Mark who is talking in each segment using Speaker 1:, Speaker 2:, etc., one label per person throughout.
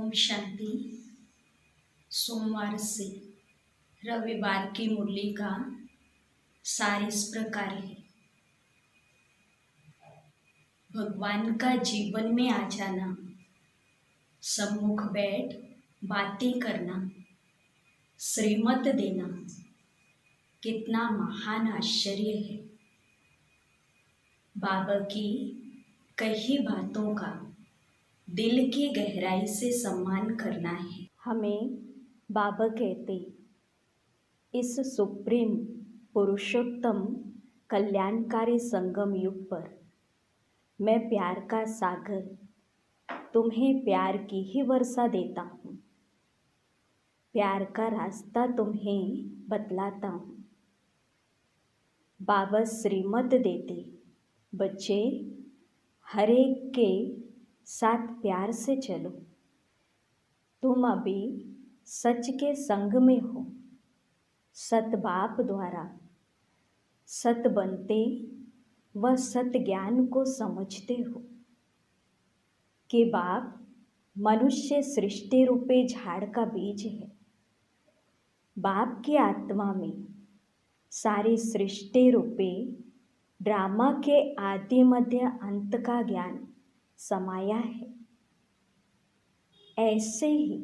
Speaker 1: ओम शांति। सोमवार से रविवार की मुरली का सार इस प्रकार है। भगवान का जीवन में आ जाना, सम्मुख बैठ बातें करना, श्रीमत देना कितना महान आश्चर्य है। बाबा की कई बातों का दिल की गहराई से सम्मान करना है। हमें बाबा कहते, इस सुप्रीम पुरुषोत्तम कल्याणकारी संगम युग पर मैं प्यार का सागर तुम्हें प्यार की ही वर्षा देता हूँ, प्यार का रास्ता तुम्हें बतलाता हूँ। बाबा श्रीमत देते, बच्चे हर एक के साथ प्यार से चलो। तुम अभी सच के संग में हो। सत बाप द्वारा सत बनते व सत ज्ञान को समझते हो कि बाप मनुष्य सृष्टि रूपे झाड़ का बीज है। बाप की आत्मा में सारी सृष्टि रूपे ड्रामा के आदि मध्य अंत का ज्ञान समाया है। ऐसे ही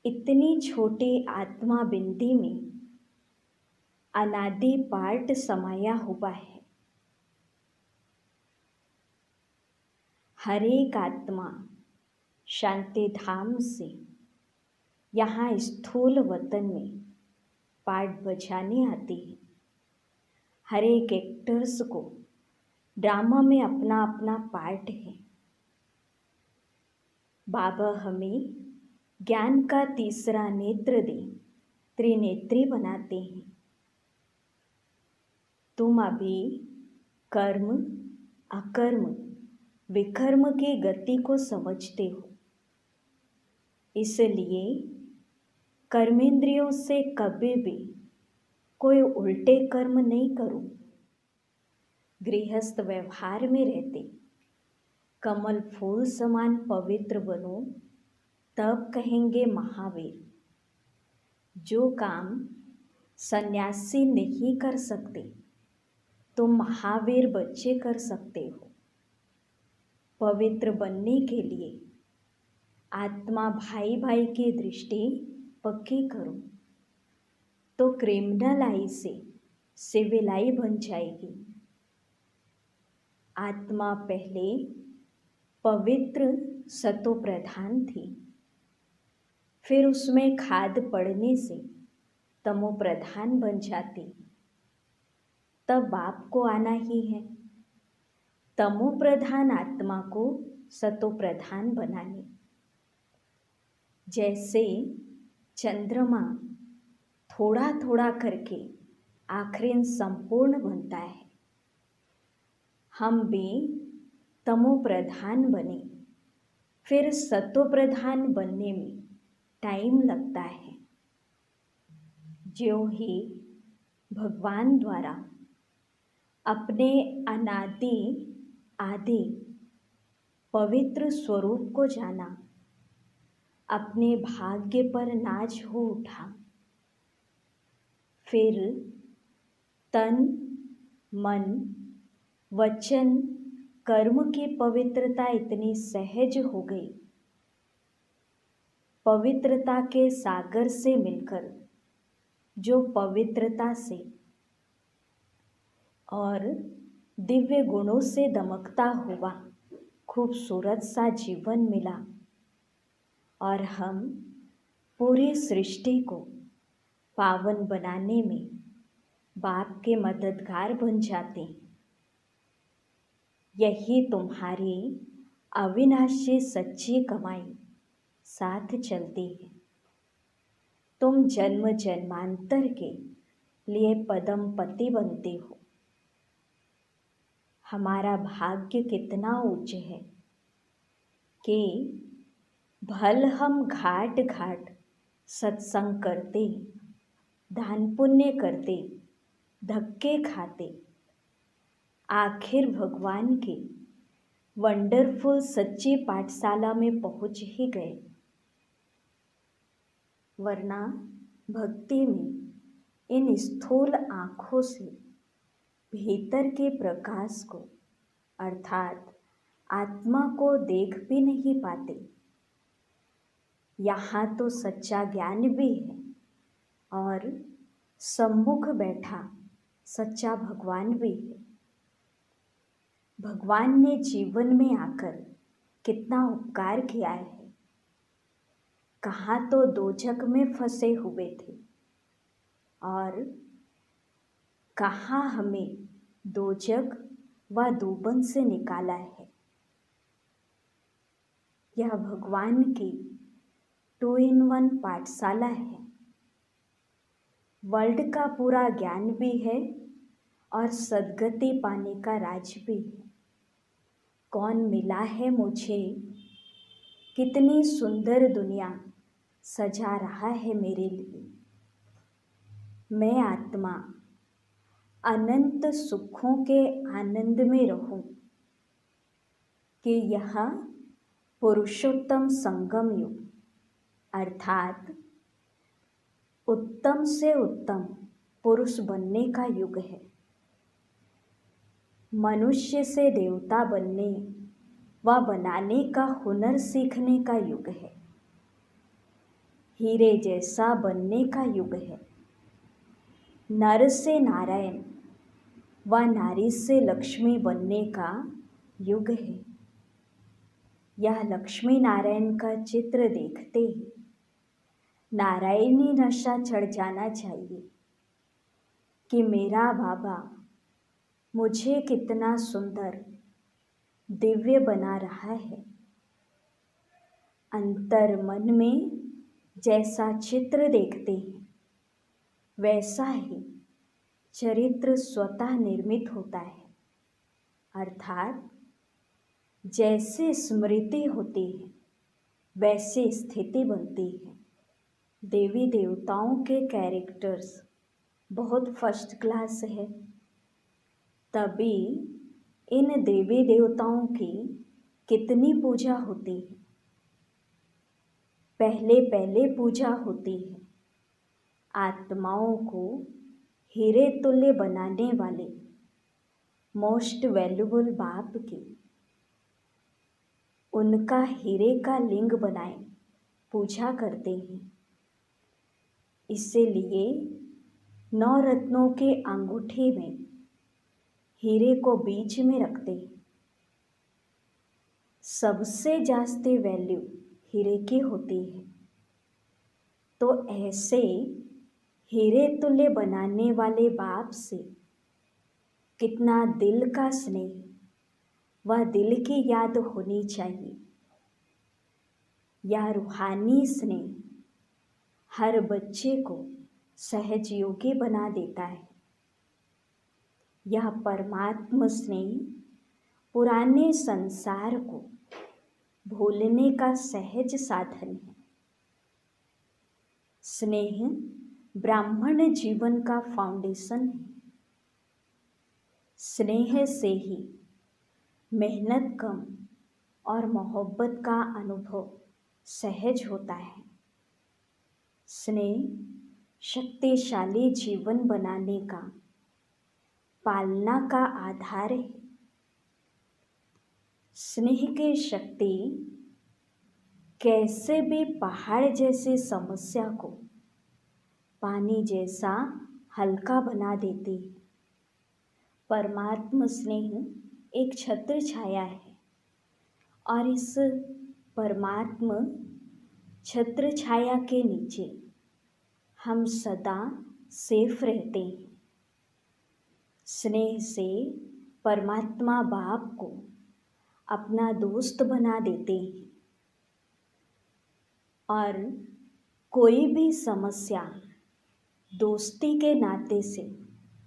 Speaker 1: इतनी छोटी आत्मा बिंदी में अनादि पार्ट समाया हुआ है। हर एक आत्मा शांति धाम से यहाँ स्थूल वतन में पार्ट बजाने आती है। हर एक एक्टर्स को ड्रामा में अपना अपना पार्ट है। बाबा हमें ज्ञान का तीसरा नेत्र दे त्रिनेत्री बनाते हैं। तुम अभी कर्म अकर्म विकर्म की गति को समझते हो, इसलिए कर्मेंद्रियों से कभी भी कोई उल्टे कर्म नहीं करो। गृहस्थ व्यवहार में रहते कमल फूल समान पवित्र बनो, तब कहेंगे महावीर। जो काम सन्यासी नहीं कर सकते तुम महावीर बच्चे कर सकते हो। पवित्र बनने के लिए आत्मा भाई भाई की दृष्टि पक्की करो, तो क्रिमिनल आई से सिविल आई बन जाएगी। आत्मा पहले पवित्र सतो प्रधान थी, फिर उसमें खाद पड़ने से तमो प्रधान बन जाती। तब बाप को आना ही है तमो प्रधान आत्मा को सतो प्रधान बनाने। जैसे चंद्रमा थोड़ा थोड़ा करके आखिर संपूर्ण बनता है, हम भी तमो प्रधान बने, फिर सतो प्रधान बनने में टाइम लगता है। जो ही भगवान द्वारा अपने अनादि आदि पवित्र स्वरूप को जाना, अपने भाग्य पर नाज हो उठा, फिर तन मन वचन कर्म की पवित्रता इतनी सहज हो गई। पवित्रता के सागर से मिलकर जो पवित्रता से और दिव्य गुणों से दमकता हुआ खूबसूरत सा जीवन मिला, और हम पूरी सृष्टि को पावन बनाने में बाप के मददगार बन जाते हैं। यही तुम्हारी अविनाशी सच्ची कमाई साथ चलती है। तुम जन्म जन्मांतर के लिए पदम पति बनते हो। हमारा भाग्य कितना उच्च है कि भल हम घाट घाट सत्संग करते, दान पुण्य करते, धक्के खाते, आखिर भगवान के वंडरफुल सच्ची पाठशाला में पहुंच ही गए, वरना भक्ति में इन स्थूल आँखों से भीतर के प्रकाश को अर्थात आत्मा को देख भी नहीं पाते। यहाँ तो सच्चा ज्ञान भी है और सम्मुख बैठा सच्चा भगवान भी है। भगवान ने जीवन में आकर कितना उपकार किया है। कहाँ तो दोजख में फंसे हुए थे और कहाँ हमें दोजख व दोबन से निकाला है। यह भगवान की 2-in-1 पाठशाला है। वर्ल्ड का पूरा ज्ञान भी है और सद्गति पाने का राज भी है। कौन मिला है मुझे, कितनी सुंदर दुनिया सजा रहा है मेरे लिए। मैं आत्मा अनंत सुखों के आनंद में रहूं कि यह पुरुषोत्तम संगम युग अर्थात उत्तम से उत्तम पुरुष बनने का युग है। मनुष्य से देवता बनने व बनाने का हुनर सीखने का युग है। हीरे जैसा बनने का युग है। नर से नारायण व नारी से लक्ष्मी बनने का युग है। यह लक्ष्मी नारायण का चित्र देखते ही नारायणी नशा चढ़ जाना चाहिए कि मेरा बाबा मुझे कितना सुंदर दिव्य बना रहा है। अंतर मन में जैसा चित्र देखते हैं वैसा ही चरित्र स्वतः निर्मित होता है। अर्थात जैसे स्मृति होती है वैसी स्थिति बनती है। देवी देवताओं के कैरेक्टर्स बहुत फर्स्ट क्लास है, तभी इन देवी देवताओं की कितनी पूजा होती है। पहले पहले पूजा होती है आत्माओं को हीरे तुल्य बनाने वाले मोस्ट वैल्यूबल बाप की। उनका हीरे का लिंग बनाए पूजा करते हैं। इसीलिए 9 रत्नों के अंगूठे में हीरे को बीच में रखते हैं। सबसे जास्ती वैल्यू हीरे की होती है। तो ऐसे हीरे तुल्य बनाने वाले बाप से कितना दिल का स्नेह व दिल की याद होनी चाहिए। यह रूहानी स्नेह हर बच्चे को सहज योगी बना देता है। यह परमात्मा स्नेह पुराने संसार को भूलने का सहज साधन है। स्नेह ब्राह्मण जीवन का फाउंडेशन है। स्नेह से ही मेहनत कम और मोहब्बत का अनुभव सहज होता है। स्नेह शक्तिशाली जीवन बनाने का पालना का आधार है। स्नेह की शक्ति कैसे भी पहाड़ जैसी समस्या को पानी जैसा हल्का बना देती है। परमात्मा स्नेह एक छत्र छाया है और इस परमात्मा छत्र छाया के नीचे हम सदा सेफ रहते हैं। स्नेह से परमात्मा बाप को अपना दोस्त बना देते हैं और कोई भी समस्या दोस्ती के नाते से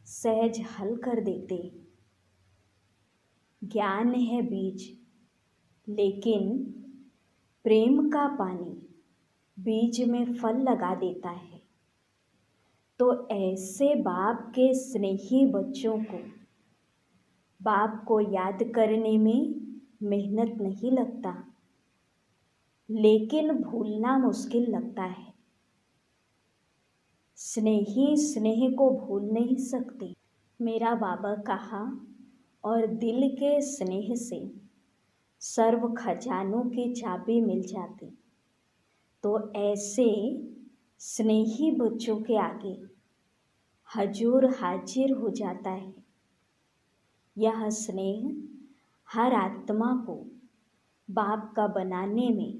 Speaker 1: सहज हल कर देते हैं। ज्ञान है बीज, लेकिन प्रेम का पानी बीज में फल लगा देता है। तो ऐसे बाप के स्नेही बच्चों को बाप को याद करने में मेहनत नहीं लगता, लेकिन भूलना मुश्किल लगता है। स्नेही स्नेह को भूल नहीं सकते, मेरा बाबा कहा, और दिल के स्नेह से सर्व खजानों की चाबी मिल जाती। तो ऐसे स्नेही बच्चों के आगे हजूर हाजिर हो जाता है। यह स्नेह हर आत्मा को बाप का बनाने में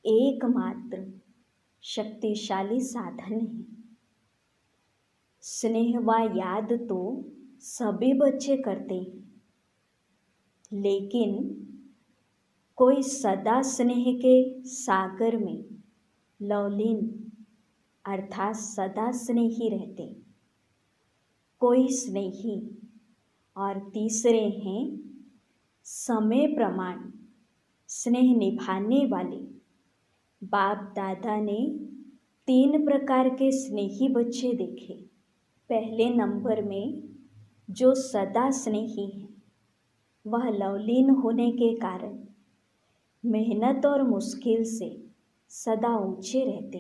Speaker 1: एकमात्र शक्तिशाली साधन है। स्नेह व याद तो सभी बच्चे करते हैं, लेकिन कोई सदा स्नेह के सागर में लवलीन अर्थात सदा स्नेही रहते, कोई स्नेही, और तीसरे हैं समय प्रमाण स्नेह निभाने वाले। बाप दादा ने 3 प्रकार के स्नेही बच्चे देखे। पहले नंबर में जो सदा स्नेही है, वह लवलीन होने के कारण मेहनत और मुश्किल से सदा ऊंचे रहते,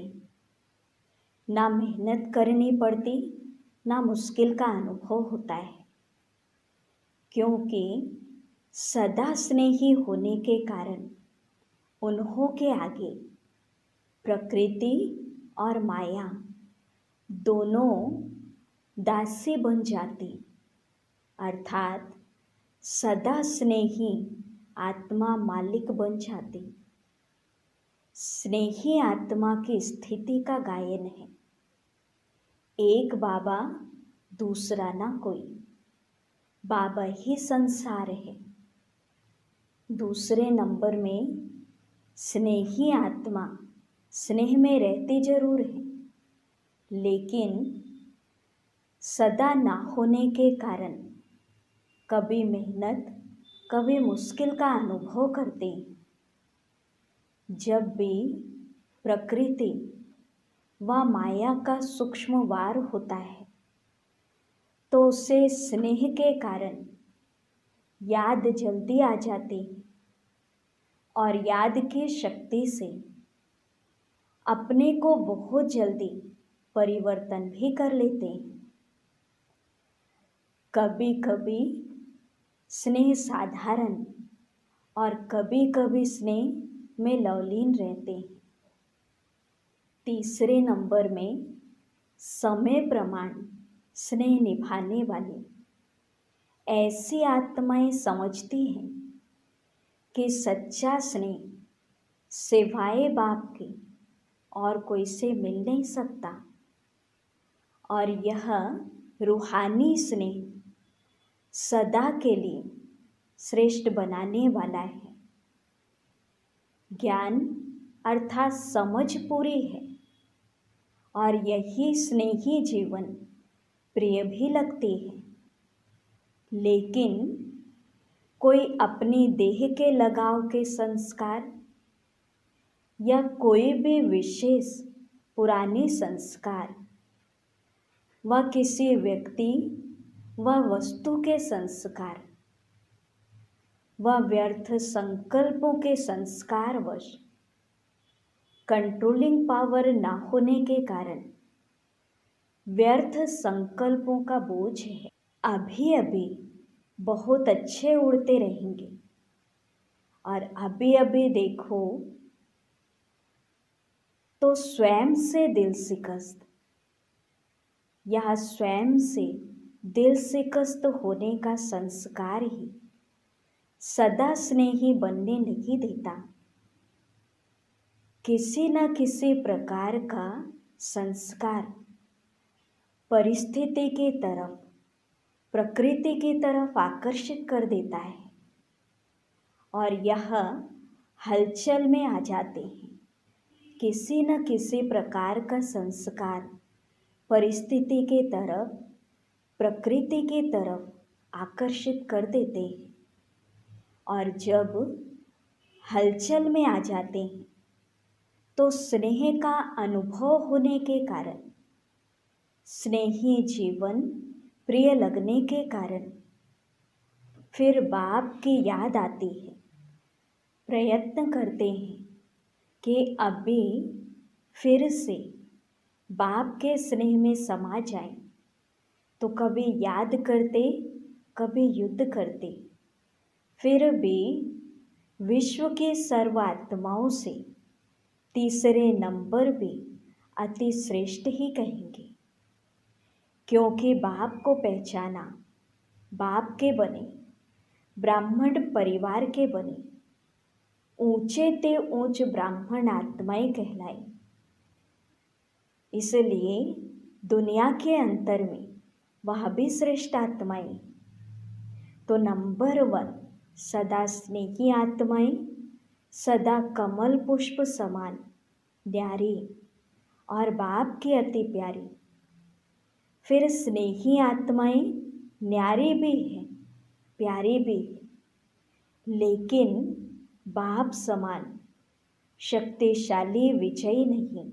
Speaker 1: ना मेहनत करनी पड़ती, ना मुश्किल का अनुभव होता है, क्योंकि सदा स्नेही होने के कारण उन्हों के आगे प्रकृति और माया दोनों दासी बन जाती, अर्थात सदा स्नेही आत्मा मालिक बन जाती। स्नेही आत्मा की स्थिति का गायन है, एक बाबा दूसरा ना कोई, बाबा ही संसार है। दूसरे नंबर में स्नेही आत्मा स्नेह में रहती जरूर है, लेकिन सदा ना होने के कारण कभी मेहनत कभी मुश्किल का अनुभव करते। जब भी प्रकृति व माया का सूक्ष्म वार होता है, तो उसे स्नेह के कारण याद जल्दी आ जाती है, और याद की शक्ति से अपने को बहुत जल्दी परिवर्तन भी कर लेते हैं। कभी कभी स्नेह साधारण और कभी कभी स्नेह में लवलीन रहते हैं। तीसरे नंबर में समय प्रमाण स्नेह निभाने वाले। ऐसी आत्माएं समझती हैं कि सच्चा स्नेह सिवाय बाप के और कोई से मिल नहीं सकता, और यह रूहानी स्नेह सदा के लिए श्रेष्ठ बनाने वाला है। ज्ञान अर्थात समझ पूरी है, और यही स्नेही जीवन प्रिय भी लगती है, लेकिन कोई अपनी देह के लगाव के संस्कार या कोई भी विशेष पुराने संस्कार व किसी व्यक्ति व वस्तु के संस्कार व व्यर्थ संकल्पों के संस्कारवश कंट्रोलिंग पावर ना होने के कारण व्यर्थ संकल्पों का बोझ है। अभी अभी बहुत अच्छे उड़ते रहेंगे, और अभी अभी देखो तो स्वयं से दिल शिकस्त, यह स्वयं से दिल शिकस्त होने का संस्कार ही सदा स्नेही बनने नहीं देता। किसी न किसी प्रकार का संस्कार परिस्थिति की तरफ, प्रकृति की तरफ आकर्षित कर देता है, और यह हलचल में आ जाते हैं। किसी न किसी प्रकार का संस्कार परिस्थिति की तरफ, प्रकृति की तरफ आकर्षित कर देते हैं, और जब हलचल में आ जाते हैं तो स्नेह का अनुभव होने के कारण, स्नेही जीवन प्रिय लगने के कारण फिर बाप की याद आती है, प्रयत्न करते हैं कि अभी फिर से बाप के स्नेह में समा जाएं, तो कभी याद करते, कभी युद्ध करते, फिर भी विश्व के सर्व आत्माओं से तीसरे नंबर भी अति श्रेष्ठ ही कहेंगे, क्योंकि बाप को पहचाना, बाप के बने, ब्राह्मण परिवार के बने, ऊंचे ते ऊंच ब्राह्मण आत्माएं कहलाई। इसलिए दुनिया के अंतर में वह भी श्रेष्ठ आत्माएं। तो नंबर 1 सदा स्नेही आत्माएं, सदा कमल पुष्प समान न्यारी और बाप की अति प्यारी। फिर स्नेही आत्माएं न्यारी भी है, प्यारी भी है, लेकिन बाप समान शक्तिशाली विजयी नहीं।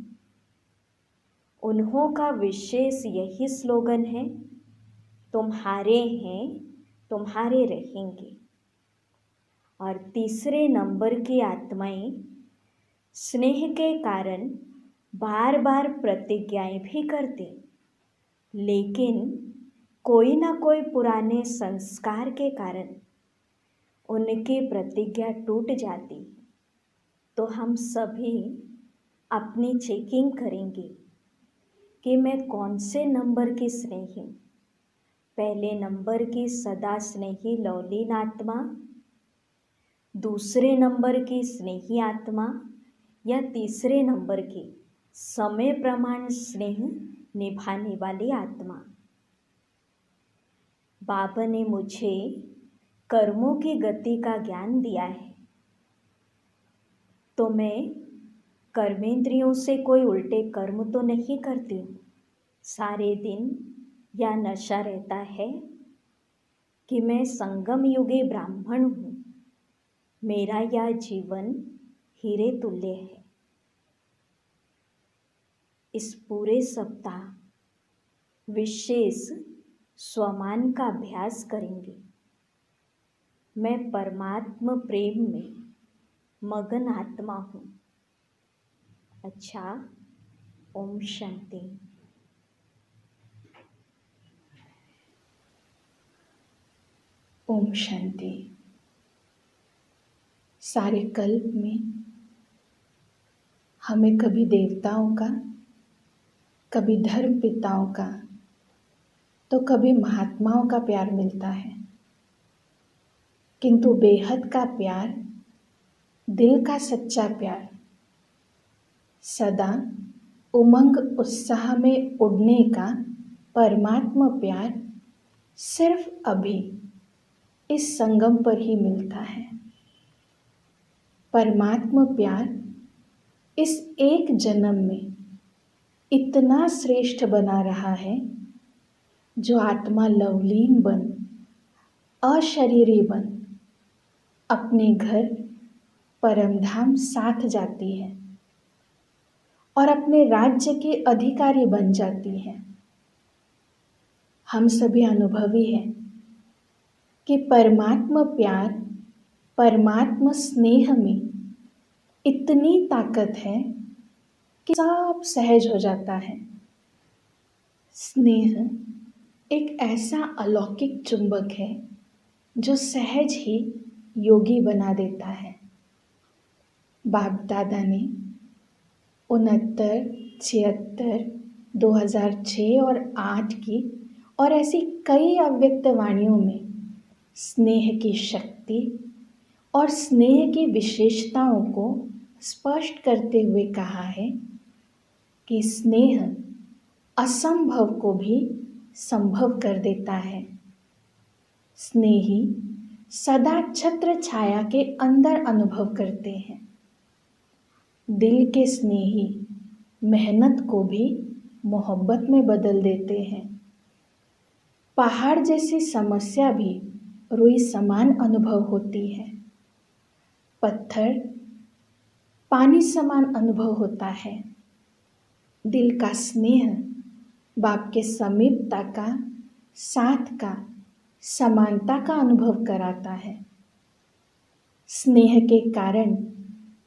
Speaker 1: उन्हों का विशेष यही स्लोगन है, तुम्हारे हैं तुम्हारे रहेंगे। और तीसरे नंबर की आत्माएं स्नेह के कारण बार बार प्रतिज्ञाएं भी करते, लेकिन कोई ना कोई पुराने संस्कार के कारण उनकी प्रतिज्ञा टूट जाती। तो हम सभी अपनी चेकिंग करेंगे कि मैं कौन से नंबर की स्नेही हूँ। पहले नंबर की सदा स्नेही लौलीन आत्मा, दूसरे नंबर की स्नेही आत्मा, या तीसरे नंबर की समय प्रमाण स्नेह निभाने वाली आत्मा। बाबा ने मुझे कर्मों की गति का ज्ञान दिया है, तो मैं कर्मेंद्रियों से कोई उल्टे कर्म तो नहीं करती हूँ। सारे दिन या नशा रहता है कि मैं संगम युगी ब्राह्मण हूँ, मेरा यह जीवन हीरे तुल्य है। इस पूरे सप्ताह विशेष स्वमान का अभ्यास करेंगे। मैं परमात्मा प्रेम में मगन आत्मा हूँ। अच्छा, ओम शांति।
Speaker 2: ओम शांति। सारे कल्प में हमें कभी देवताओं का, कभी धर्म पिताओं का, तो कभी महात्माओं का प्यार मिलता है, किंतु बेहद का प्यार, दिल का सच्चा प्यार, सदा उमंग उत्साह में उड़ने का परमात्मा प्यार सिर्फ अभी इस संगम पर ही मिलता है। परमात्मा प्यार इस एक जन्म में इतना श्रेष्ठ बना रहा है, जो आत्मा लवलीन बन, अशरीरी बन अपने घर परमधाम साथ जाती है और अपने राज्य के अधिकारी बन जाती है। हम सभी अनुभवी हैं कि परमात्मा प्यार, परमात्मा स्नेह में इतनी ताकत है कि सब सहज हो जाता है। स्नेह एक ऐसा अलौकिक चुंबक है जो सहज ही योगी बना देता है। बाप दादा ने 69, 76, 2006 और 8 की और ऐसी कई अव्यक्त वाणियों में स्नेह की शक्ति और स्नेह की विशेषताओं को स्पष्ट करते हुए कहा है कि स्नेह असंभव को भी संभव कर देता है। स्नेही सदा छत्र छाया के अंदर अनुभव करते हैं। दिल के स्नेही मेहनत को भी मोहब्बत में बदल देते हैं। पहाड़ जैसी समस्या भी रुई समान अनुभव होती है। पत्थर पानी समान अनुभव होता है। दिल का स्नेह बाप के समीपता का, साथ का, समानता का अनुभव कराता है। स्नेह के कारण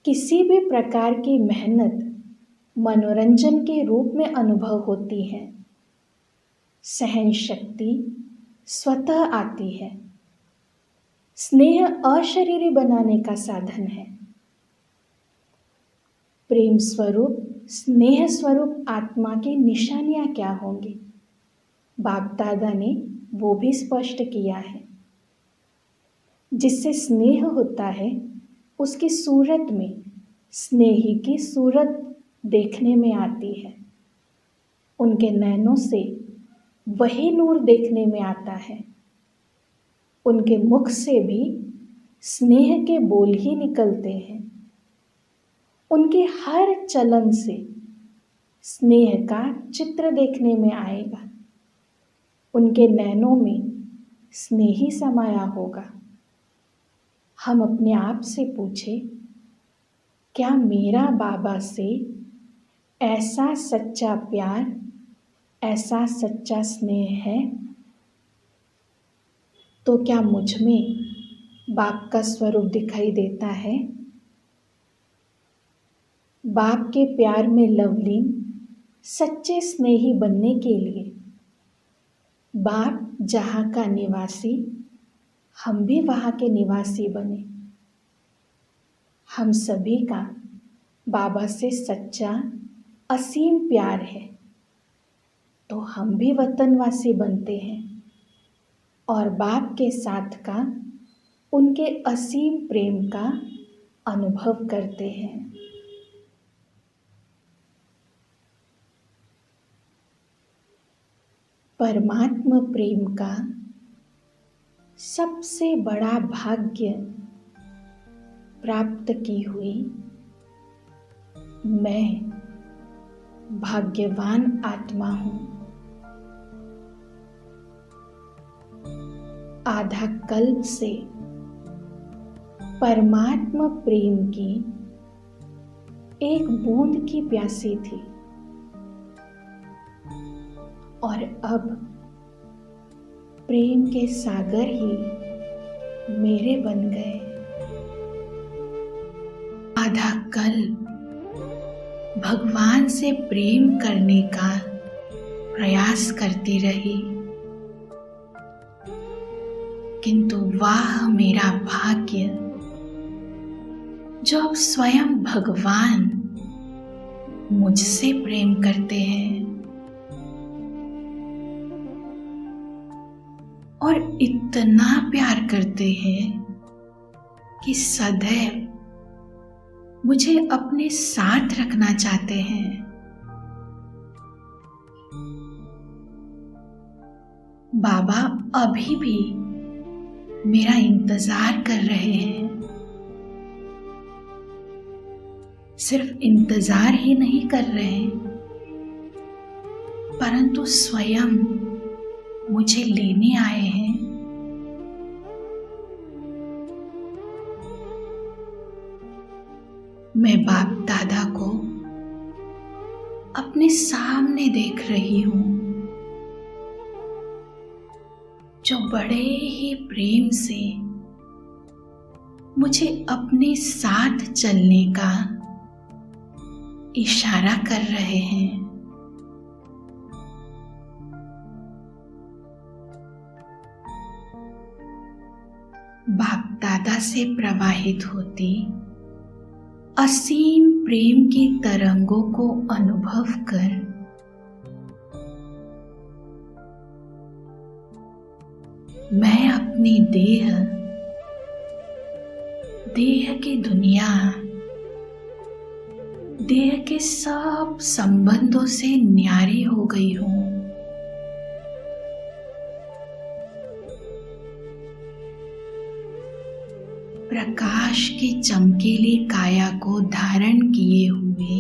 Speaker 2: किसी भी प्रकार की मेहनत मनोरंजन के रूप में अनुभव होती है। सहन शक्ति स्वतः आती है। स्नेह अशरीरी बनाने का साधन है। प्रेम स्वरूप, स्नेह स्वरूप आत्मा की निशानियां क्या होंगी? बाप दादा ने वो भी स्पष्ट किया है। जिससे स्नेह होता है उसकी सूरत में स्नेही की सूरत देखने में आती है। उनके नैनों से वही नूर देखने में आता है। उनके मुख से भी स्नेह के बोल ही निकलते हैं। उनके हर चलन से स्नेह का चित्र देखने में आएगा। उनके नैनों में स्नेह ही समाया होगा। हम अपने आप से पूछें, क्या मेरा बाबा से ऐसा सच्चा प्यार, ऐसा सच्चा स्नेह है? तो क्या मुझ में बाप का स्वरूप दिखाई देता है? बाप के प्यार में लवलीन सच्चे स्नेही बनने के लिए बाप जहाँ का निवासी, हम भी वहाँ के निवासी बने। हम सभी का बाबा से सच्चा असीम प्यार है, तो हम भी वतनवासी बनते हैं और बाप के साथ का उनके असीम प्रेम का अनुभव करते हैं। परमात्मा प्रेम का सबसे बड़ा भाग्य प्राप्त की हुई मैं भाग्यवान आत्मा हूँ। आधा कल्प से परमात्मा प्रेम की एक बूंद की प्यासी थी और अब प्रेम के सागर ही मेरे बन गए। आधा कल्प भगवान से प्रेम करने का प्रयास करती रही, किंतु वाह मेरा भाग्य जो अब स्वयं भगवान मुझसे प्रेम करते हैं और इतना प्यार करते हैं कि सदैव मुझे अपने साथ रखना चाहते हैं। बाबा अभी भी मेरा इंतजार कर रहे हैं। सिर्फ इंतजार ही नहीं कर रहे, परंतु स्वयं मुझे लेने आए हैं। मैं बाप दादा को अपने सामने देख रही हूँ, जो बड़े ही प्रेम से मुझे अपने साथ चलने का इशारा कर रहे हैं। बाप दादा से प्रवाहित होती असीम प्रेम की तरंगों को अनुभव कर मैं अपनी देह की दुनिया, देह के सब संबंधों से न्यारी हो गई हूँ। प्रकाश की चमकीली काया को धारण किए हुए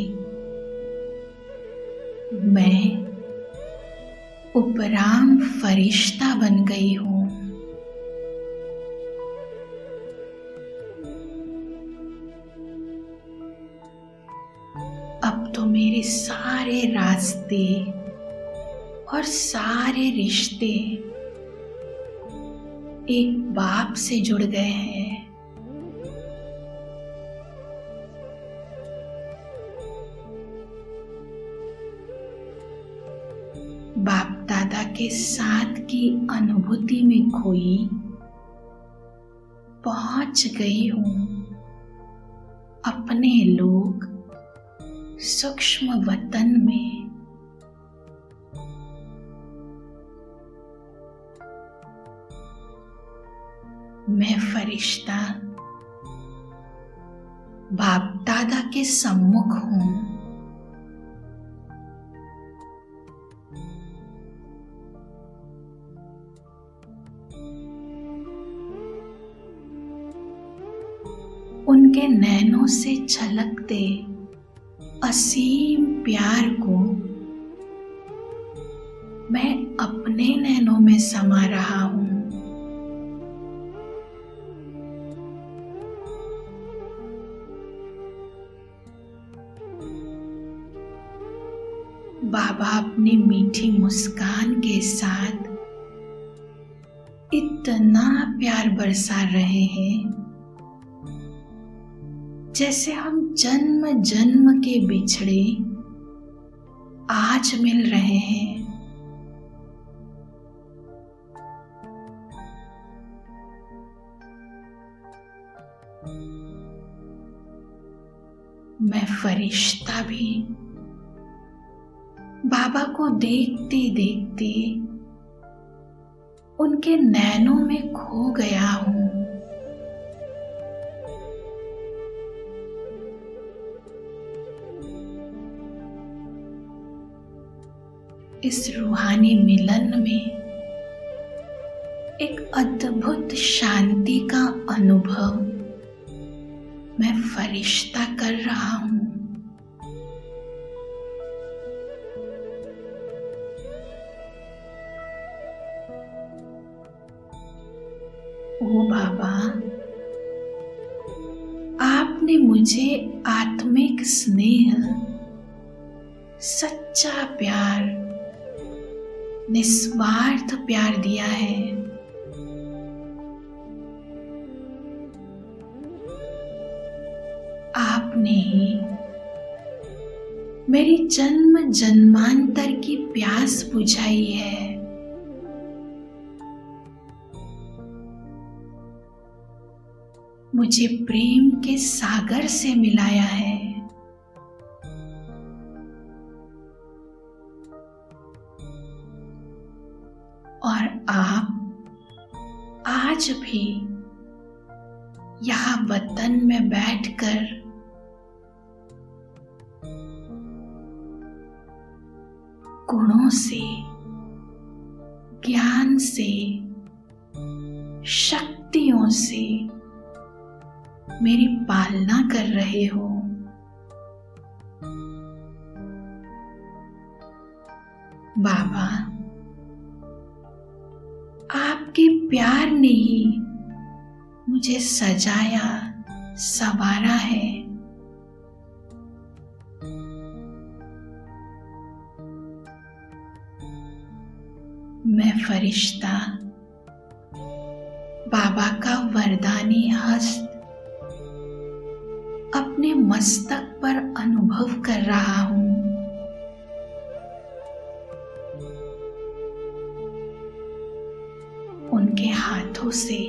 Speaker 2: मैं उपराम फरिश्ता बन गई हूँ। अब तो मेरे सारे रास्ते और सारे रिश्ते एक बाप से जुड़ गए हैं। बाप दादा के साथ की अनुभूति में खोई पहुंच गई हूँ अपने लोक सूक्ष्म वतन में। मैं फरिश्ता बाप दादा के सम्मुख हूँ। उनके नैनों से छलकते असीम प्यार को मैं अपने नैनों में समा रहा हूँ। बाबा अपनी मीठी मुस्कान के साथ इतना प्यार बरसा रहे हैं जैसे हम जन्म जन्म के बिछड़े आज मिल रहे हैं। मैं फरिश्ता भी बाबा को देखते देखते उनके नैनों में खो गया हूँ। इस रूहानी मिलन में एक अद्भुत शांति का अनुभव मैं फरिश्ता कर रहा हूँ। ओ बाबा, आपने मुझे आत्मिक स्नेह, सच्चा प्यार, निस्वार्थ प्यार दिया है। आपने ही मेरी जन्म जन्मांतर की प्यास बुझाई है। मुझे प्रेम के सागर से मिलाया है। और आप आज भी यहाँ वतन में बैठकर गुणों से, ज्ञान से, शक्तियों से मेरी पालना कर रहे हो। बाबा, आपके प्यार ने ही मुझे सजाया, संवारा है। मैं फरिश्ता बाबा का वरदानी हस्त अपने मस्तक पर अनुभव कर रहा हूँ। उनके हाथों से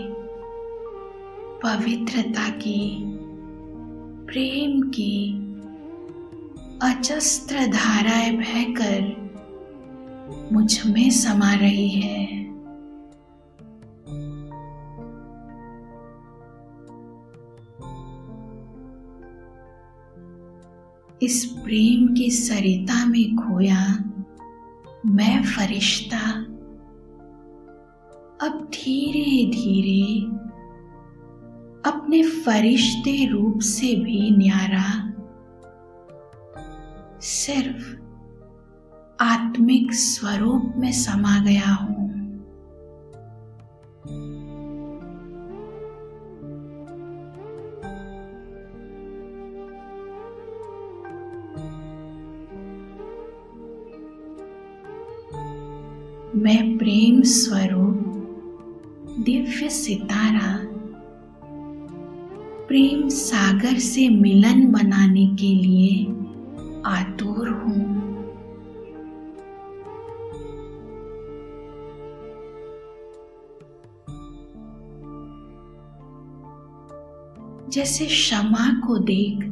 Speaker 2: पवित्रता की, प्रेम की अजस्त्र धाराएं बहकर मुझ में समा रही है। इस प्रेम की सरिता में खोया मैं फरिश्ता अब धीरे धीरे अपने फरिश्ते रूप से भी न्यारा सिर्फ आत्मिक स्वरूप में समा गया हूँ। मैं प्रेम स्वरूप दिव्य सितारा प्रेम सागर से मिलन बनाने के लिए आतुर हूँ। जैसे शमा को देख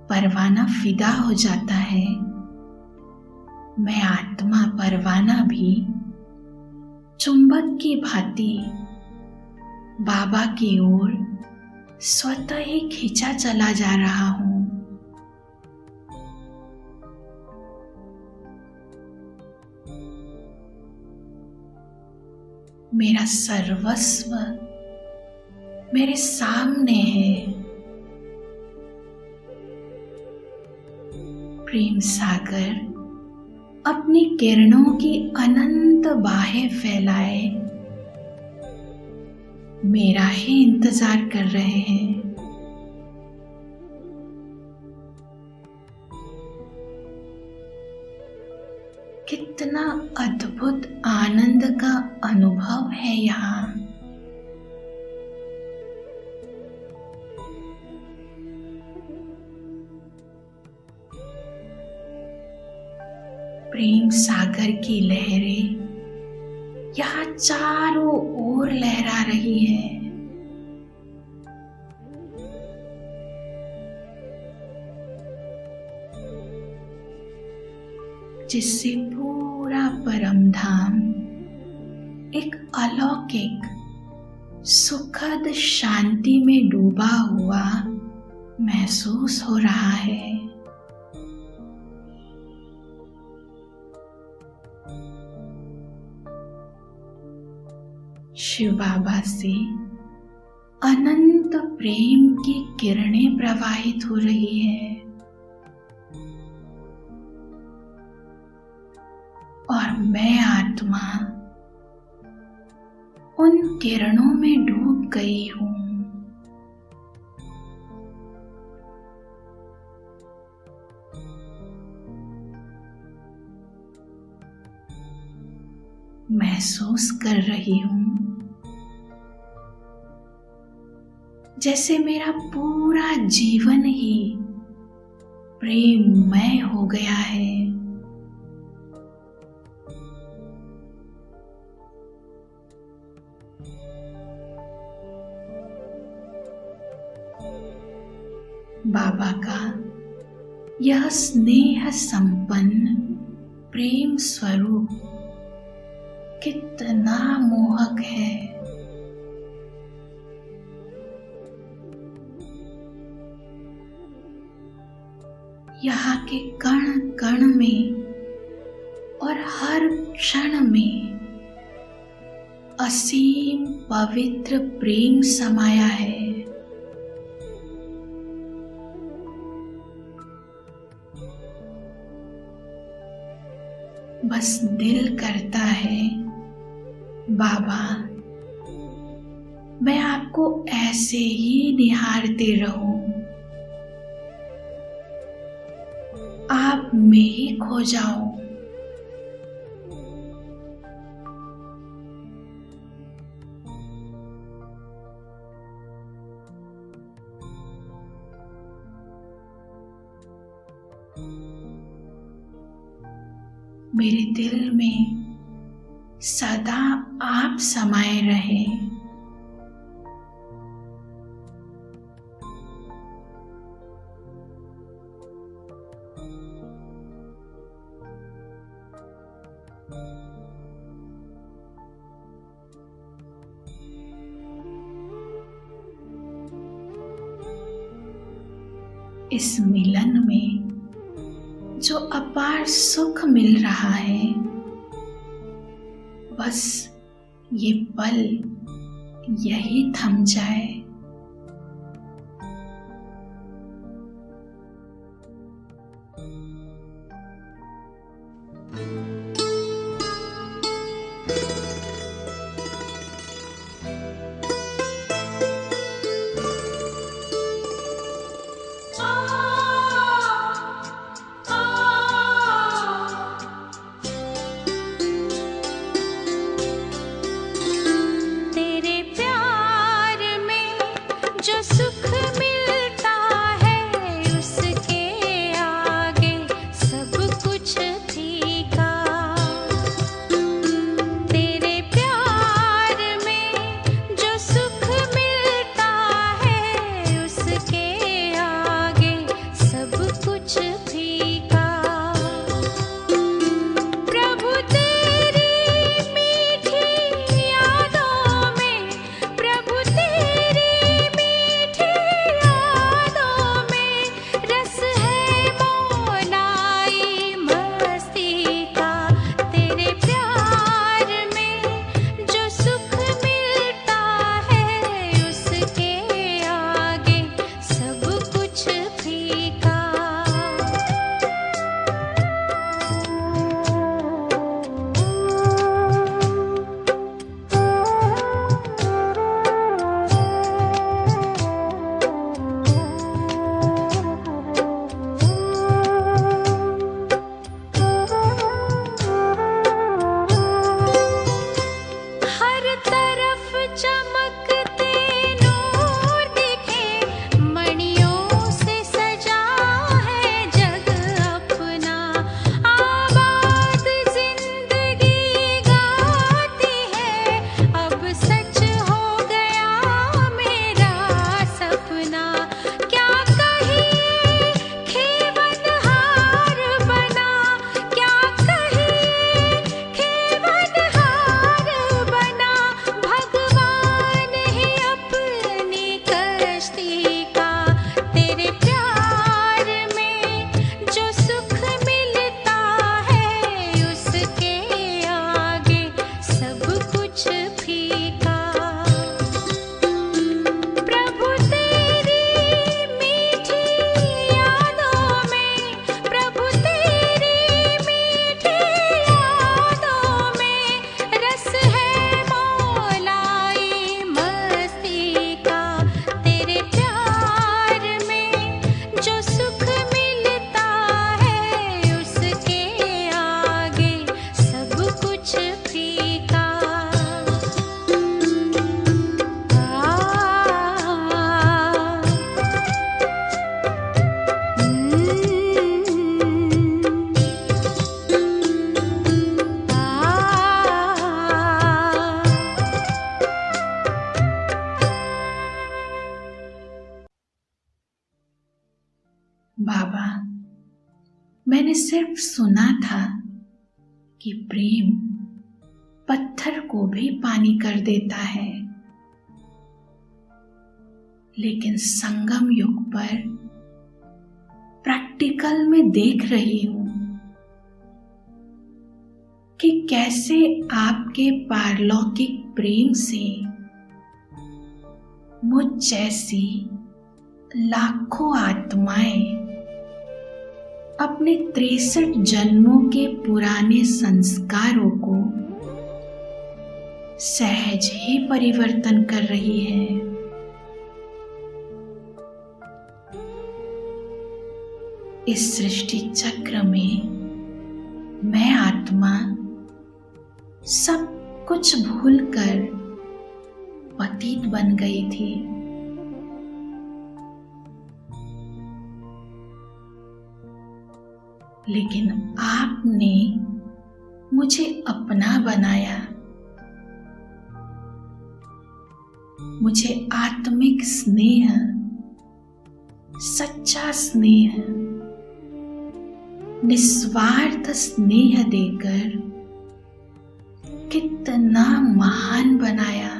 Speaker 2: परवाना फिदा हो जाता है, मैं आत्मा परवाना भी चुंबक की भांति बाबा की ओर स्वतः ही खींचा चला जा रहा हूं। मेरा सर्वस्व मेरे सामने है। प्रेम सागर अपनी किरणों की अनंत बाहें फैलाए मेरा ही इंतजार कर रहे हैं। कितना अद्भुत आनंद का अनुभव है यहाँ। प्रेम सागर की लहरें यहाँ चारों ओर लहरा रही है। जिससे पूरा परमधाम एक अलौकिक सुखद शांति में डूबा हुआ महसूस हो रहा है। शिव बाबा से अनंत प्रेम की किरणें प्रवाहित हो रही है और मैं आत्मा उन किरणों में डूब गई हूं। महसूस कर रही हूं जैसे मेरा पूरा जीवन ही प्रेममय हो गया है। बाबा का यह स्नेह संपन्न प्रेम स्वरूप कितना मोहक है। यहाँ के कण कण में और हर क्षण में असीम पवित्र प्रेम समाया है। बस दिल करता है बाबा मैं आपको ऐसे ही निहारते रहूं, आप में ही खो जाऊं। मेरे दिल में सदा आप समाये रहे। इस मिलन में जो अपार सुख मिल रहा है, बस ये पल यही थम जाए।
Speaker 3: सब कुछ फीका।
Speaker 2: मैंने सिर्फ सुना था कि प्रेम पत्थर को भी पानी कर देता है, लेकिन संगम युग पर प्रैक्टिकल में देख रही हूं कि कैसे आपके पारलौकिक प्रेम से मुझ जैसी लाखों आत्माएं अपने 63 जन्मों के पुराने संस्कारों को सहज ही परिवर्तन कर रही है। इस सृष्टि चक्र में मैं आत्मा सब कुछ भूलकर पतित बन गई थी। लेकिन आपने मुझे अपना बनाया, मुझे आत्मिक स्नेह, सच्चा स्नेह, निस्वार्थ स्नेह देकर कितना महान बनाया।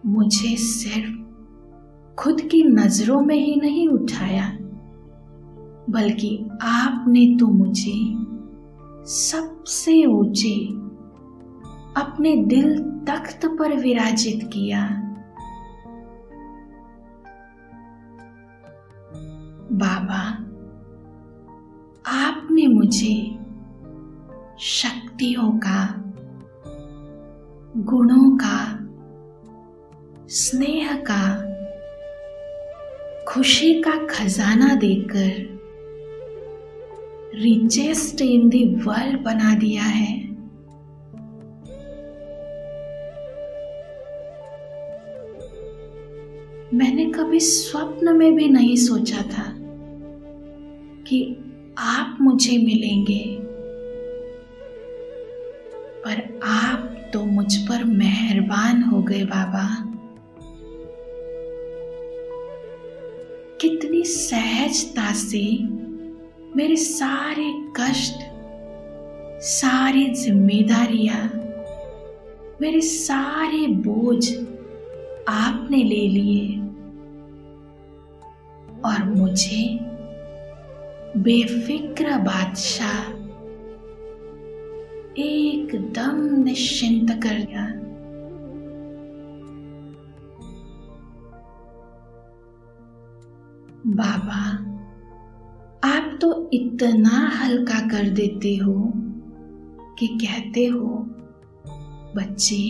Speaker 2: मुझे सिर्फ खुद की नजरों में ही नहीं उठाया, बल्कि आपने तो मुझे सबसे ऊंचे अपने दिल तख्त पर विराजित किया। बाबा, आपने मुझे शक्तियों का, गुणों का, स्नेह का, खुशी का खजाना देकर रिचेस्ट इन द वर्ल्ड बना दिया है। मैंने कभी स्वप्न में भी नहीं सोचा था कि आप मुझे मिलेंगे, पर आप तो मुझ पर मेहरबान हो गए बाबा। कितनी सहजता से मेरे सारे कष्ट, सारी जिम्मेदारियां, मेरे सारे बोझ आपने ले लिए और मुझे बेफिक्र बादशाह एकदम निश्चिंत कर दिया। बाबा, आप तो इतना हल्का कर देते हो कि कहते हो, बच्चे,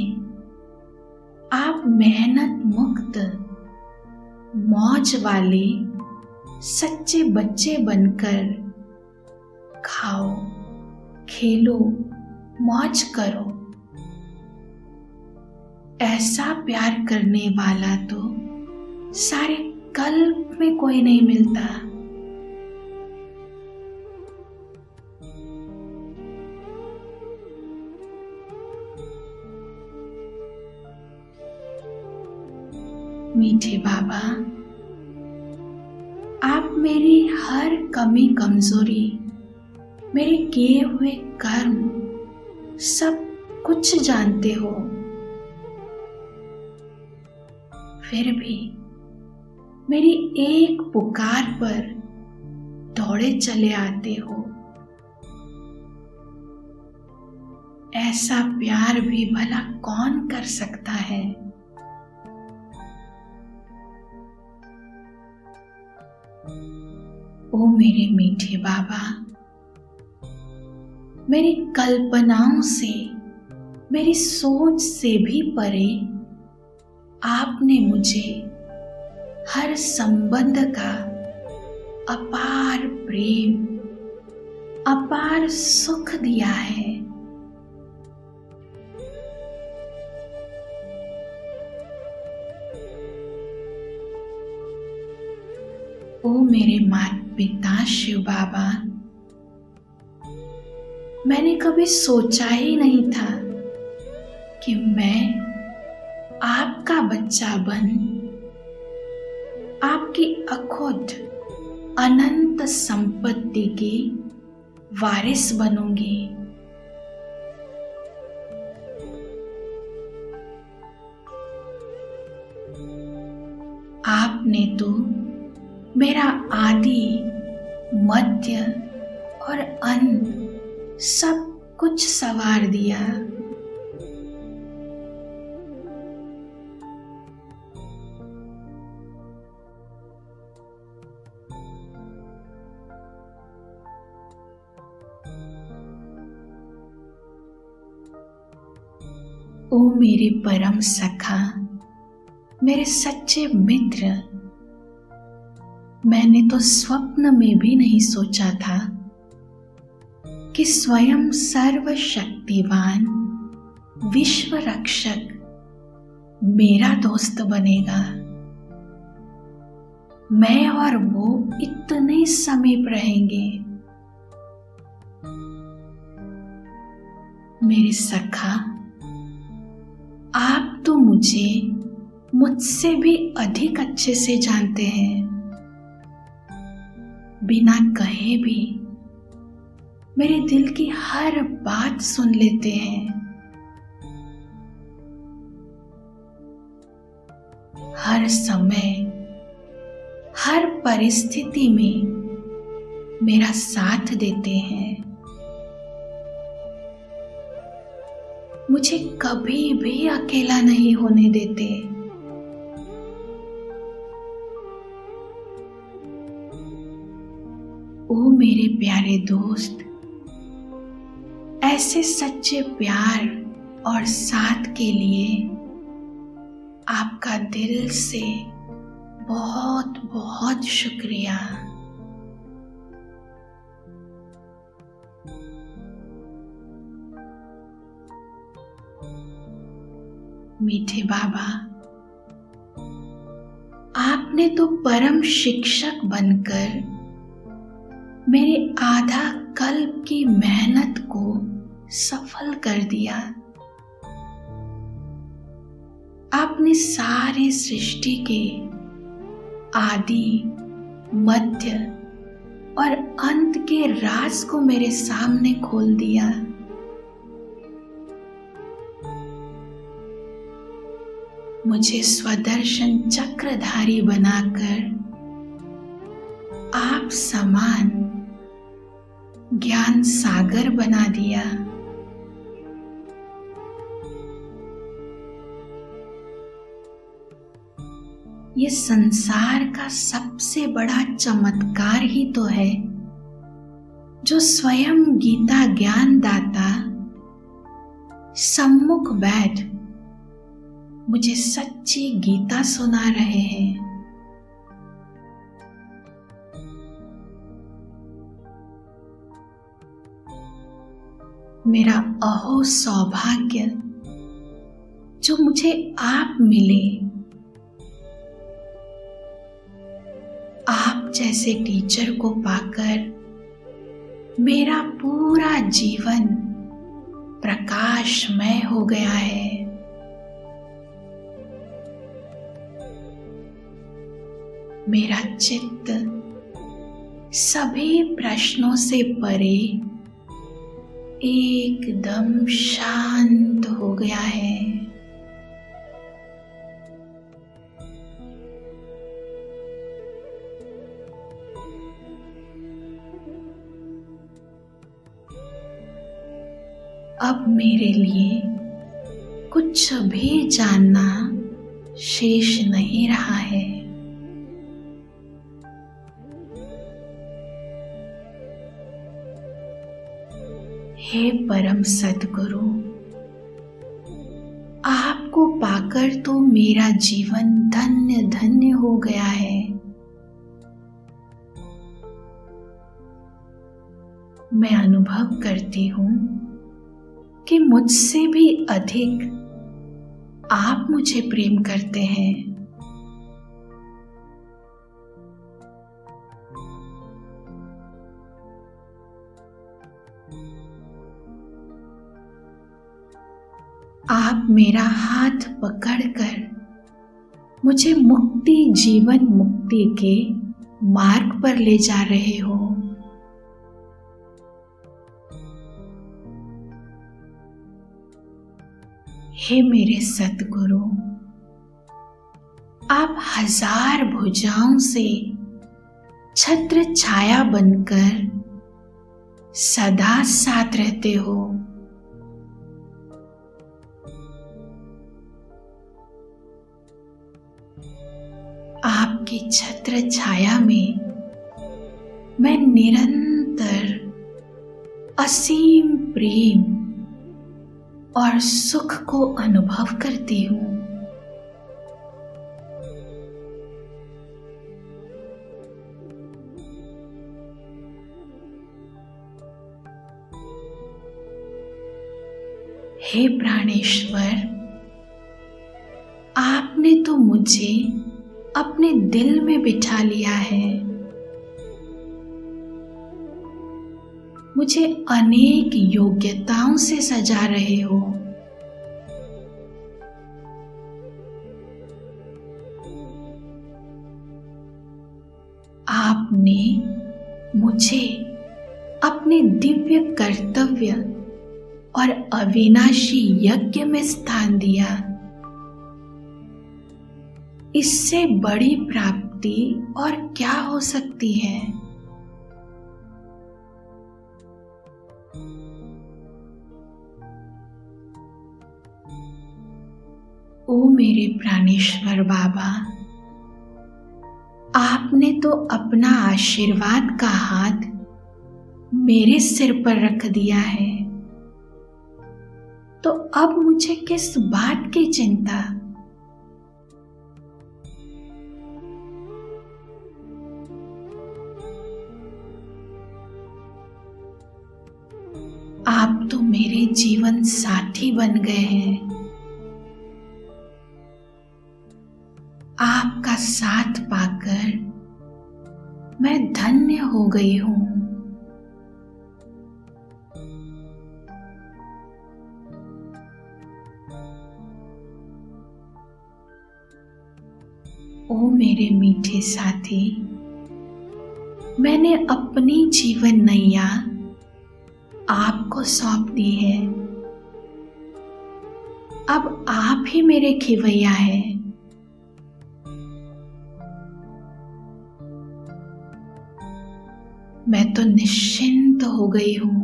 Speaker 2: आप मेहनत मुक्त, मौज वाले सच्चे बच्चे बनकर खाओ, खेलो, मौज करो। ऐसा प्यार करने वाला तो सारे कल्प में कोई नहीं मिलता। मीठे बाबा, आप मेरी हर कमी कमजोरी, मेरे किए हुए कर्म सब कुछ जानते हो, फिर भी मेरी एक पुकार पर दौड़े चले आते हो। ऐसा प्यार भी भला कौन कर सकता है? ओ मेरे मीठे बाबा, मेरी कल्पनाओं से, मेरी सोच से भी परे आपने मुझे हर संबंध का अपार प्रेम, अपार सुख दिया है। ओ मेरे माता पिता शिव बाबा, मैंने कभी सोचा ही नहीं था कि मैं आपका बच्चा बन आपकी अखुद अनंत संपत्ति की वारिस बनूंगी। आपने तो मेरा आदि, मध्य और अंत सब कुछ संवार दिया। ओ मेरे परम सखा, मेरे सच्चे मित्र, मैंने तो स्वप्न में भी नहीं सोचा था कि स्वयं सर्वशक्तिवान विश्व रक्षक मेरा दोस्त बनेगा। मैं और वो इतने समीप रहेंगे। मेरे सखा, आप तो मुझसे भी अधिक अच्छे से जानते हैं। बिना कहे भी मेरे दिल की हर बात सुन लेते हैं। हर समय, हर परिस्थिति में मेरा साथ देते हैं। मुझे कभी भी अकेला नहीं होने देते। ओ मेरे प्यारे दोस्त, ऐसे सच्चे प्यार और साथ के लिए आपका दिल से बहुत बहुत शुक्रिया। मीठे बाबा, आपने तो परम शिक्षक बनकर मेरे आधा कल्प की मेहनत को सफल कर दिया। आपने सारे सृष्टि के आदि, मध्य और अंत के राज को मेरे सामने खोल दिया। मुझे स्वदर्शन चक्रधारी बनाकर आप समान ज्ञान सागर बना दिया। ये संसार का सबसे बड़ा चमत्कार ही तो है जो स्वयं गीता ज्ञान दाता सम्मुख बैठ मुझे सच्ची गीता सुना रहे हैं। मेरा अहो सौभाग्य जो मुझे आप मिले। आप जैसे टीचर को पाकर मेरा पूरा जीवन प्रकाशमय हो गया है। मेरा चित्त सभी प्रश्नों से परे एकदम शांत हो गया है। अब मेरे लिए कुछ भी जानना शेष नहीं रहा है। हे परम सद्गुरु, आपको पाकर तो मेरा जीवन धन्य धन्य हो गया है। मैं अनुभव करती हूँ कि मुझसे भी अधिक आप मुझे प्रेम करते हैं। आप मेरा हाथ पकड़कर मुझे मुक्ति, जीवन मुक्ति के मार्ग पर ले जा रहे हो। हे मेरे सद्गुरु, आप हजार भुजाओं से छत्र छाया बनकर सदा साथ रहते हो। आपकी छत्र छाया में मैं निरंतर असीम प्रेम और सुख को अनुभव करती हूँ। हे प्राणेश्वर, आपने तो मुझे अपने दिल में बिठा लिया है। मुझे अनेक योग्यताओं से सजा रहे हो। आपने मुझे अपने दिव्य कर्तव्य और अविनाशी यज्ञ में स्थान दिया। इससे बड़ी प्राप्ति और क्या हो सकती है? ओ मेरे प्राणेश्वर बाबा, आपने तो अपना आशीर्वाद का हाथ मेरे सिर पर रख दिया है, तो अब मुझे किस बात की चिंता? आप तो मेरे जीवन साथी बन गए हैं। आपका साथ पाकर मैं धन्य हो गई हूँ। ओ मेरे मीठे साथी, मैंने अपनी जीवन नैया आपको सौंप दी है। अब आप ही मेरे खिवैया हैं। मैं तो निश्चिंत हो गई हूँ।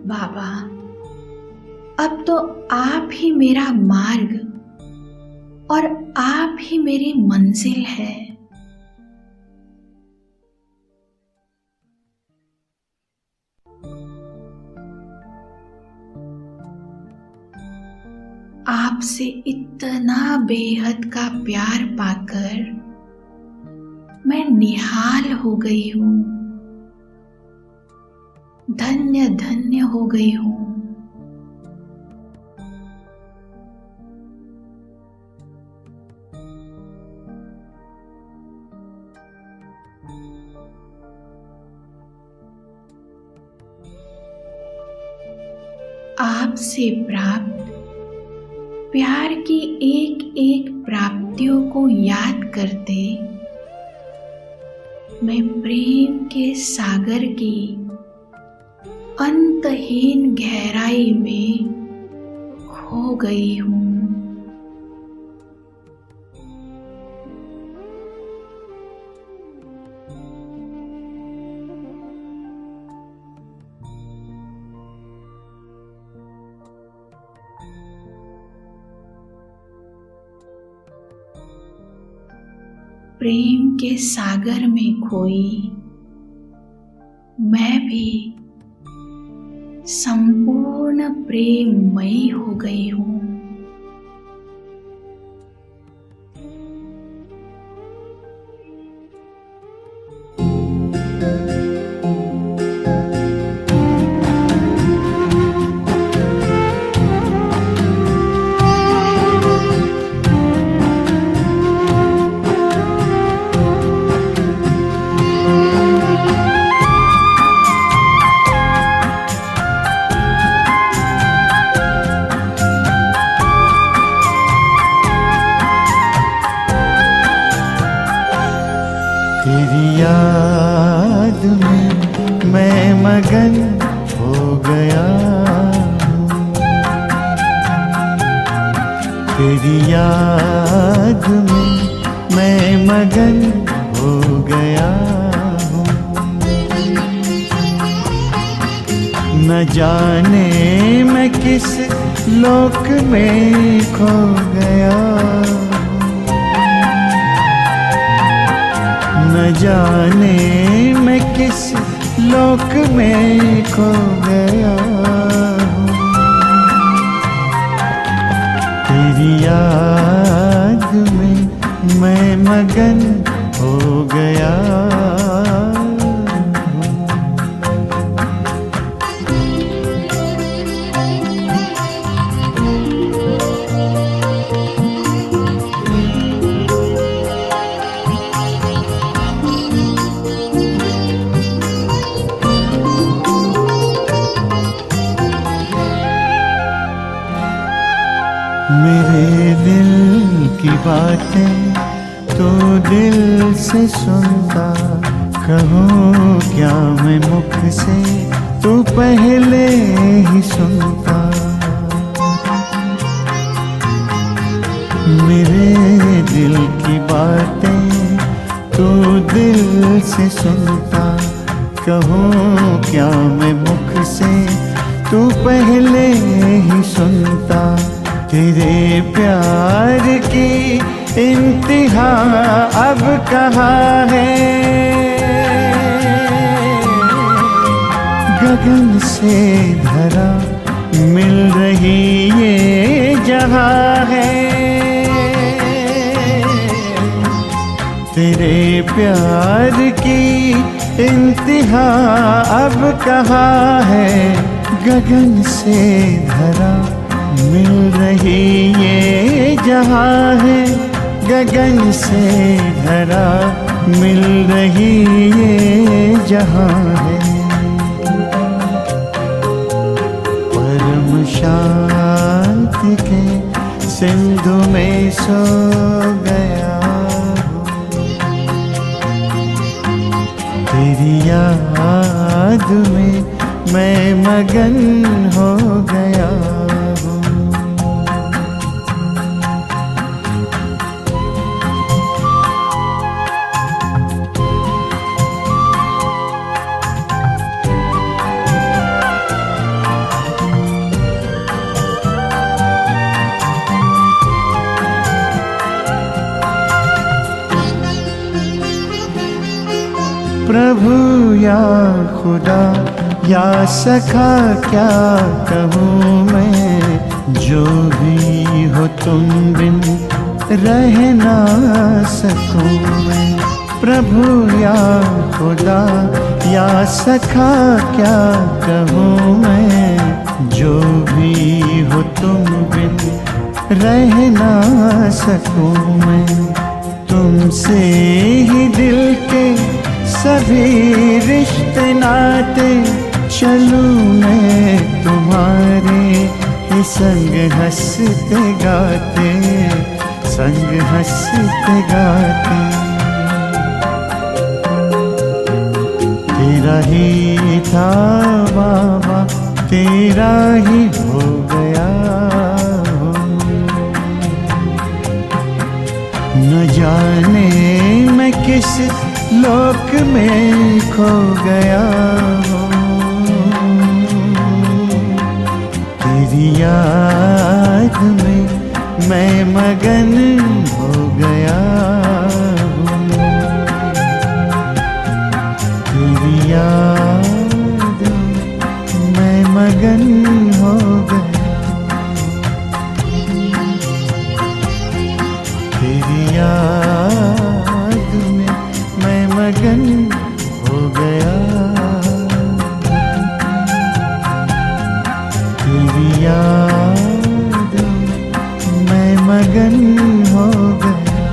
Speaker 2: बाबा, अब तो आप ही मेरा मार्ग और आप ही मेरी मंजिल है। आपसे इतना बेहद का प्यार पाकर मैं निहाल हो गई हूँ, धन्य धन्य हो गई हूँ। आपसे प्राप्त प्यार की एक एक प्राप्तियों को याद करते मैं प्रेम के सागर की अंतहीन गहराई में खो गई हूँ। प्रेम के सागर में खोई मैं भी संपूर्ण प्रेममयी हो गई हूँ।
Speaker 3: तेरी याद में मैं मगन हो गया हूँ, तेरी याद में मैं मगन हो गया हूँ। न जाने मैं किस लोक में खो गया, न जाने मैं किस लोक में खो गया हूँ। तेरी याद में मैं मगन हो गया हूँ। मेरे दिल की बातें तो दिल से सुनता, कहूँ क्या मैं मुख से तू पहले ही सुनता। मेरे दिल की बातें तो दिल से सुनता, कहूँ क्या मैं मुख से तू पहले ही सुनता। तेरे प्यार की इंतहा अब कहाँ है, गगन से धरा मिल रही ये जहाँ है। तेरे प्यार की इंतहा अब कहाँ है, गगन से धरा मिल रही ये जहाँ है, गगन से धरा मिल रही ये जहाँ है। परम शांति के सिंधु में सो गया हूँ, तेरी याद में मैं मगन हो गया हूँ। प्रभु या खुदा या सखा क्या कहूँ मैं, जो भी हो तुम बिन रह ना सकूँ मैं। प्रभु या खुदा या सखा क्या कहूँ मैं, जो भी हो तुम बिन रह ना सकूँ मैं। तुमसे ही दिल के सभी रिश्ते नाते, चलूं मैं तुम्हारे ही संग हंसते गाते, संग हंसते गाते। तेरा ही था बाबा, तेरा ही हो गया हूँ। न जाने मैं किस लोक में खो गया हूँ, तेरी याद में मैं मगन हो गया हूँ, तेरी याद में मैं मगन हो गया, तेरी याद में मैं मगन हो गया, तेरी याद में मैं मगन हो गया।